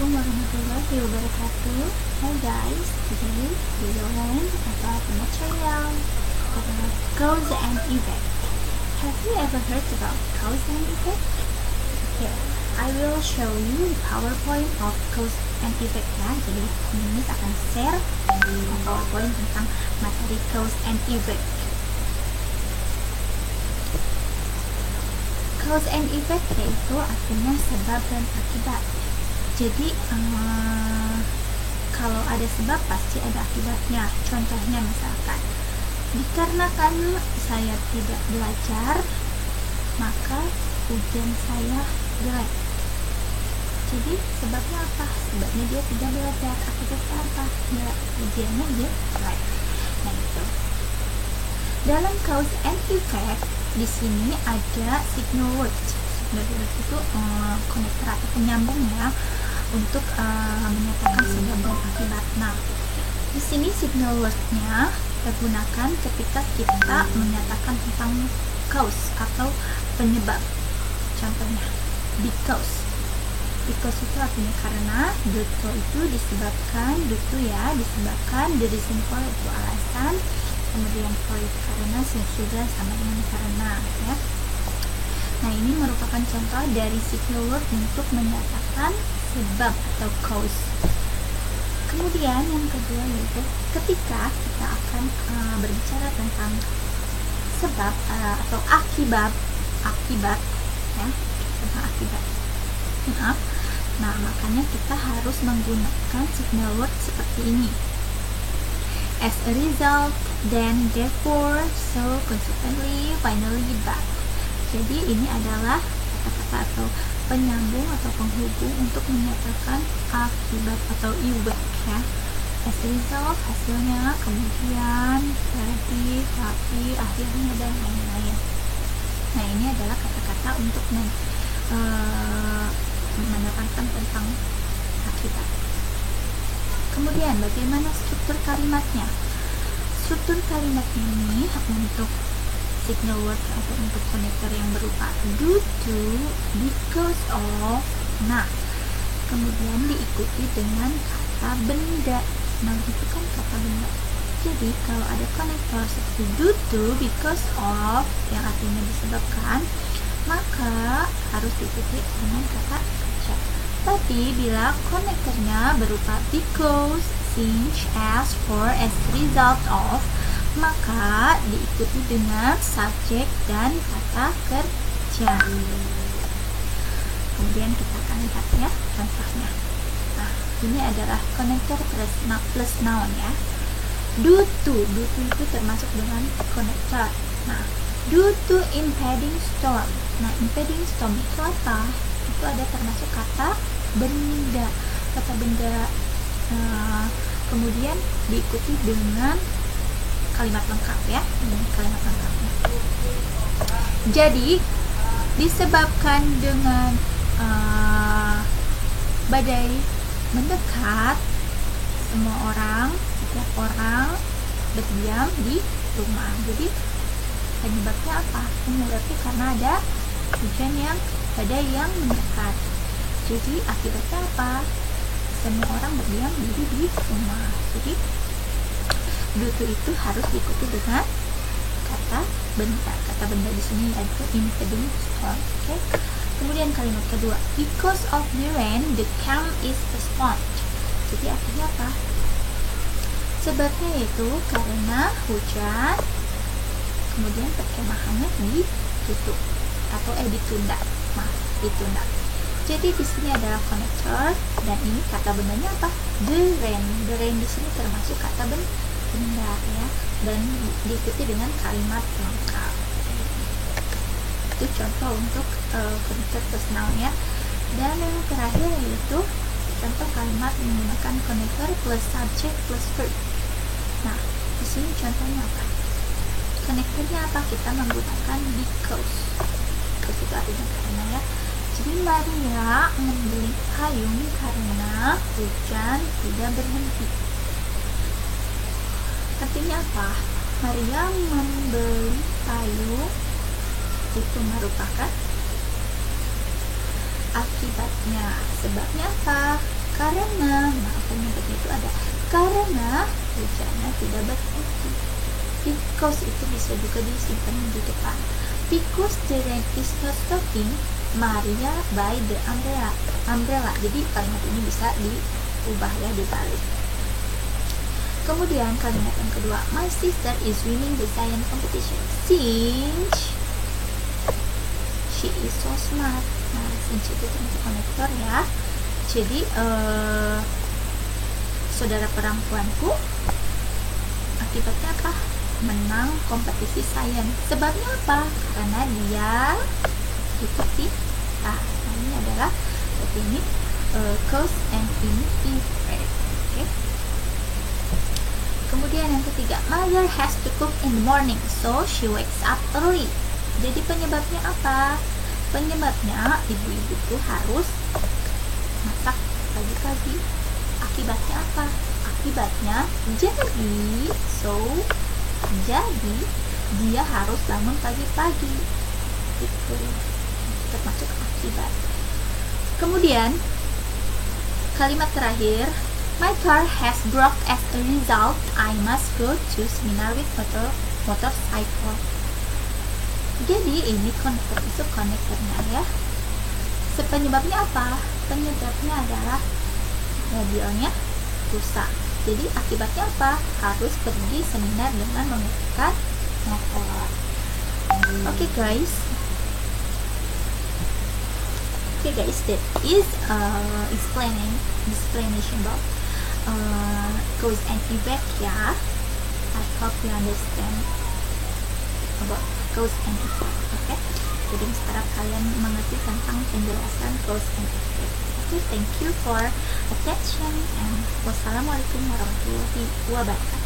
Assalamualaikum warahmatullahi wabarakatuh. Hi guys, today we will learn about the material about cause and effect. Have you ever heard about cause and effect? Here, I will show you the PowerPoint of cause and effect ya. Jadi ini akan share PowerPoint tentang materi cause and effect. Cause and effect yaitu artinya sebab dan akibat. Jadi kalau ada sebab pasti ada akibatnya. Contohnya misalkan, dikarenakan saya tidak belajar, maka ujian saya jelek. Jadi sebabnya apa? Sebabnya dia tidak belajar. Akibatnya apa? Ya, ujiannya dia jelek. Nah itu. Dalam cause and effect di sini ada signal word. Signal word itu konektor atau penyambung ya untuk menyatakan sebab dan akibat. Nah, di sini signal word-nya kita gunakan ketika kita menyatakan tentang cause atau penyebab. Contohnya, because. Because itu artinya karena, due to itu disebabkan, due to ya disebabkan, the reason for itu alasan, kemudian for itu karena, since juga sama dengan karena ya. Nah, ini merupakan contoh dari signal word untuk menyatakan sebab atau cause. Kemudian yang kedua yaitu ketika kita akan berbicara tentang sebab atau akibat ya, tentang akibat. Maaf. Nah, makanya kita harus menggunakan signal word seperti ini. As a result, then, therefore, so, consequently, finally, but. Jadi ini adalah kata-kata atau penyambung atau penghubung untuk menyatakan akibat atau effect ya. As a result, hasilnya, kemudian, jadi, tapi, akhirnya, dan lain-lain. Nah, ini adalah kata-kata untuk menerangkan tentang akibat. Kemudian bagaimana struktur kalimatnya? Struktur kalimat ini untuk signal word atau untuk konektor yang berupa due to, because of. Nah, kemudian diikuti dengan kata benda. Nah, itu kan kata benda. Jadi kalau ada konektor seperti due to, because of yang artinya disebabkan, maka harus diikuti dengan kata kerja. Tapi bila konektornya berupa because, since, as, for, as result of, maka diikuti dengan subjek dan kata kerja. Kemudian kita akan lihat ya contohnya. Nah, ini adalah konektor plus noun ya. Due to itu termasuk dengan konektor. Nah, due to impending storm. Nah, impending storm itu apa? Itu ada termasuk kata benda. Kata benda. Kemudian diikuti dengan kalimat lengkap ya. Ini kalimat lengkapnya. Jadi disebabkan dengan badai mendekat, semua orang, setiap orang berdiam di rumah. Jadi penyebabnya apa? Penyebabnya karena ada hujan yang badai yang mendekat. Jadi akibatnya apa? Semua orang berdiam diri di rumah. Jadi due to itu harus diikuti dengan kata benda. Kata benda di sini yaitu impending storm. Okay? Kemudian kalimat kedua, because of the rain, the camp is postponed. Jadi artinya apa? Sebabnya yaitu karena hujan, kemudian perkemahannya ditutup atau ditunda. Ditunda. Jadi di sini adalah konektor dan ini kata bendanya apa? The rain. The rain di sini termasuk kata benda ya, dan diikuti dengan kalimat lengkap. Itu contoh untuk konektor plus noun ya. Dan yang terakhir yaitu contoh kalimat menggunakan konektor plus subject plus verb. Nah, di sini contohnya apa? Konektornya apa? Kita menggunakan because. Because itu artinya karena ya. Jadi Maria membeli payung karena hujan tidak berhenti. Artinya apa? Maria membeli payung itu merupakan akibatnya. Sebabnya apa? karena, nah penyebabnya itu ada karena hujannya tidak berhenti. Because itu bisa juga disimpan di depan. Because the rain is not stopping, Maria by the umbrella. Jadi kalimat ini bisa diubah ya, dibalik. Kemudian kalimat yang kedua, my sister is winning the science competition since she is so smart. Nah, since itu termasuk konektor ya. Jadi saudara perempuanku akibatnya apa? Menang kompetisi sains. Sebabnya apa? Karena dia ikut pintar. Nah, ini adalah berarti ini cause and effect. Okay. Kemudian yang ketiga, mother has to cook in the morning, so she wakes up early. Jadi penyebabnya apa? Penyebabnya ibu-ibu tuh harus masak pagi-pagi. Akibatnya apa? Akibatnya jadi dia harus bangun pagi-pagi. Itu termasuk akibat. Kemudian kalimat terakhir, my car has broke as a result. I must go to seminar with motorcycle. Jadi ini konektor itu konektornya ya. Penyebabnya apa? Penyebabnya adalah mobilnya rusak. Jadi akibatnya apa? Harus pergi seminar dengan menggunakan motor. Oke guys, that is explanation about cause and effect ya. I hope you understand about cause and effect. Okay, jadi sekarang kalian mengerti tentang penjelasan cause and effect. Okay, thank you for attention and wassalamualaikum warahmatullahi wabarakatuh.